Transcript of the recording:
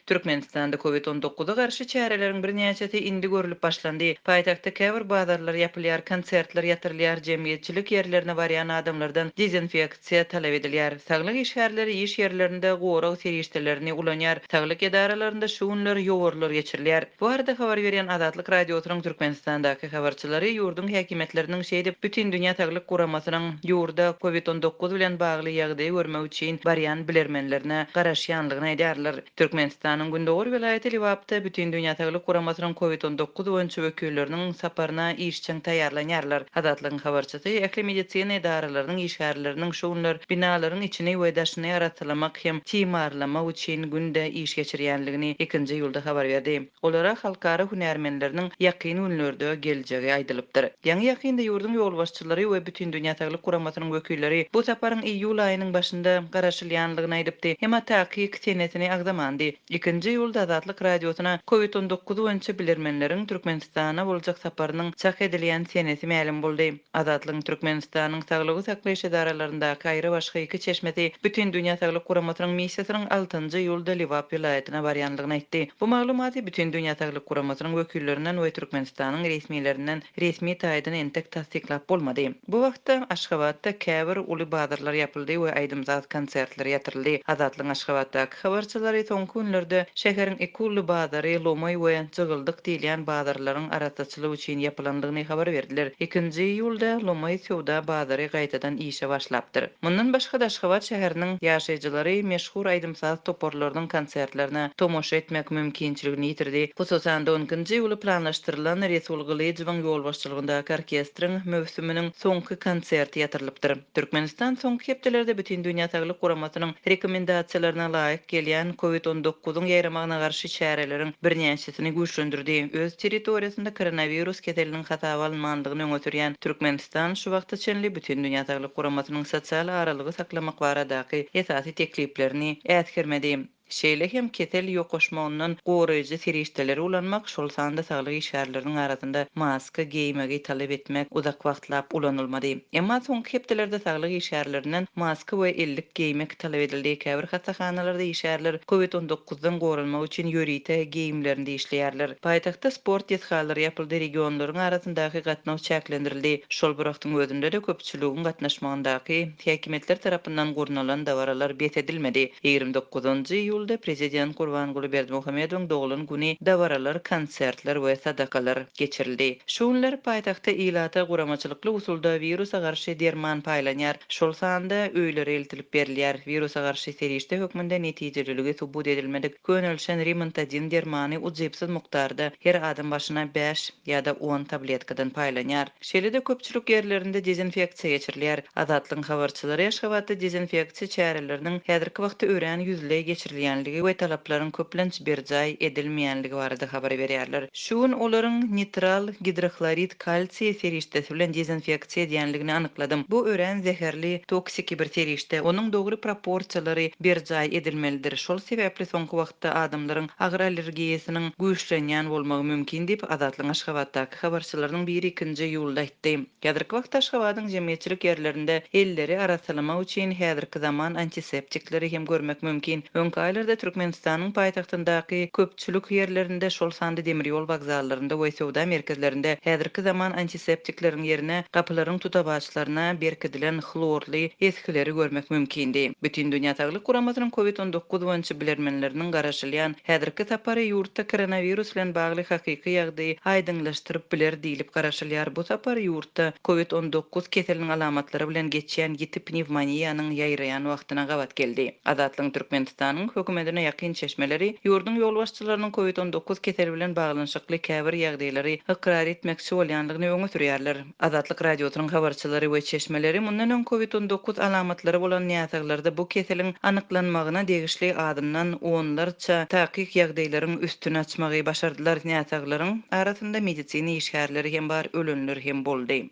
Türkmenistanda COVID-19'a karşı çärelerin bir näçesi indi görülüp başlandy. Paýtagtda käbir bazarlar ýapylýar, konsertler ýatyrylýar, jemgyýetçilik ýerlerine barýan adamlardan dezinfeksiýa talap edilýär. Saglyk işgärleri iş ýerlerinde gowrak serişdelerini ulanýar. Saglyk edaralarynda şuwunlar, ýogurlar geçirilýär. Bu arada habar berýän Azatlyk radiosynyň Türkmenistandaky habarçylary ýurdun häkimetleriniň şeýdip bütün dünýä Saglyk Guramasynyň ýurda COVID-19 bilen bagly ýagdaýy görmek üçin barýan bilermenlerine garaşýanlygyny aýdýarlar. Türkmenistanyň Gündoğur vilayeti Livapda bütün dünýä Saglyk Guramasynyň COVID-19 boýunça wekilleriniň saparyna işçiň taýýarlanýarlar. Azatlygyň habarçysy ähli medisina edaralarynyň işgärleriniň şuwunlar binalaryň içini we daşyny ýaratylamak hem timarlamak üçin günde iş geçirýänligini 2-nji ýylda habar berdi. Olara halkara hünärmenleriniň ýakyn ünlerde geljegi aýdylypdyr. Ýa-ni ýakynda ýurdun ýol başçylary we bütün dünýä Saglyk Guramasynyň wekilleri bu saparyň iýul aýynyň başynda garaşylýanlygyny aýdypdy. Hem takyk senetini agdamandy. 2-nji ýylda Azatlyk radiosyna COVID-19 boýunça bilermenleriň Türkmenistana boljak saparynyň çak edilýän senesi ma'lum boldy. Azatlygyň Türkmenistanyň saglygy saklaýyş edaralaryndaky aýry başga iki çeşmeti bütün dünýä Saglyk Guramasynyň missiýasynyň 6-njy ýylda Livap vilayatyna barýanlygyny aýtdy. Bu maglumaty bütün dünýä Saglyk Guramasynyň wekillerinden we Türkmenistanyň resmiýetlerinden resmi taýdan entek tasdiklap bolmady. Bu wagtda Aşgabatda käbir uly bazarlar ýapyldy we aýdymzat konsertler ýatyryldy. Azatlygyň Aşgabatdaky habarçylary soňky günlerde şäheriň iki uly bazary Lomoy we Jygyldyk diýilýän bazarlaryň araççylygy üçin ýapylandygyny habar berdiler. 2-nji ýylda Lomoy sowda bazary gaýtadan işe başlapdyr. Mundan başga da Aşgabat şäheriniň ýaşaýjylary meşhur aýdymsat toporlarynyň konsertlerine tomoşa etmek mümkinçiligini ýitirdi. Bu 90-njy ýyly planlaşdyrylan Resul Gylyjywyň ýol başçylygyndaky orkestriň mövsüminiň soňky konserti ýatyrylypdyr. Türkmenistan soňky hepdelerde bütün dünýä Saglyk Guramasynyň rekomendasiýalaryna laýyk gelýän COVID-19-yň ýaýramagyna garşy çäreleriň birnäçesini güýçlendirdi. Öz territoriýasynda koronavirus keseliniň hatawy almandygyny öňe sürýän Türkmenistan şu wagtda çenli bütün dünýä Saglyk Guramasynyň sosial aralygy saklamak baradaky esasy tekliplerini ätkirmedi. Şeýle hem ketel ýokoşmagynyň goraýjy serişdeleri ulanmak, şol sanda saglyk işgärleriniň arasynda maska giýmegi talap etmek uzak wagtlap ulanylmady. Emma soňky hepdelerde saglyk işgärlerinden maska we ellik giýmek talap edildi. Käbir hasahanalarda işgärler COVID-19-dan gorunmak üçin ýörite giýimlerini işleýärler. Paýtagtda sport ýetgalary ýapyldy, regionlaryň arasyndaky gatnaş çäklendirildi. Şol bir wagtyň özünde de köpçüligiň gatnaşmagyndaky häkimetler tarapyndan gurnalan dawaralar bet edilmedi. 29-njy ýylda prezident Gurbanguly Berdimuhamedowyň dogulun güni dawaralar, konsertler we sadakalar geçirildi. Şuwunlar paýtagtda ilata guramaçylykly usulda virusa garşy derman paýlanýar. Şol sanda öýlere eltilip berilýär. Virusa garşy serişde hökmünde netijeliligi subut edilmedik. Könülşen Rimontajin dermany ujypsyz mukdarda her adam başyna 5 ýa-da 10 tabletkadan paýlanýar. Şeýle-de köpçülik ýerlerinde dezinfeksiýa geçirilýär. Azatlygyň habarçylary Aşgabatda dezinfeksiýa çäreleriniň häzirki wagtda ören ýüzle geçirilýänligi we talaplaryň köplenç berjay edilmeýänligi barada habar berýärler. Şuň olaryň nitral hidroxlorid kalsiýa serişdesi bilen dezinfeksiýa edilýänligini anykladym. Bu ören zeherli toksik bir serişde. Onuň dogry proporsiýalary berjay edilmelidir. Şol sebäpli soňky wagtda adamlaryň agyr allergiýasynyň güýçlenýän bolmagy mümkin diýip Azatlygyň Aşgabatdaky habarçylarynyň biri 2-nji ýylda aýtdy. Häzirki wagtda Aşgabatyň jemgyýetçilik ýerlerinde elleri araçylamak üçin häzirki zaman antiseptikleri hem görmek mümkin. Öňki aýlarda Türkmenistanyň paýtagtyndaky köpçülik ýerlerinde şol sandy demir ýol wagzallarynda we sowda merkezlerinde häzirki zaman antiseptikleriň ýerine gapylaryň tutabaçlaryna berkidilenhlorly eskileri görmek mümkindi. Bütün dünýä Saglyk Guramasynyň COVID-19 boýunça bilermenleriniň garaşylýan häzirki sapary ýurtda koronavirus bilen bagly hakyky ýagdaýy aýdyňlaşdyryp biler diýilip garaşylýar. Bu sapar ýurtda COVID-19 keseliniň alamatlary bilen geçýän ýiti pnevmoniýanyň ýaýraýan wagtyna gabat geldi. Azatlygyň Türkmenistanyň hökümetine ýakyn çeşmeleri ýurdun ýol başçylarynyň COVID-19 keseli bilen baglanşykly käbir ýagdaýlary ikrar etmekçi bolýanlygyny öňe sürýärler. Azatlyk radiosynyň habarçylary we çeşmeleri mundan öň COVID-19 alamatlary bolan ýasaglarda bu keseliň anyklanmagyna degişli adymdan onlarça takyk ýagdaýlaryň üstüne açmagy başardylar. Ýasaglaryň arasynda medisina işgärleri hem bar, ölenler hem boldy.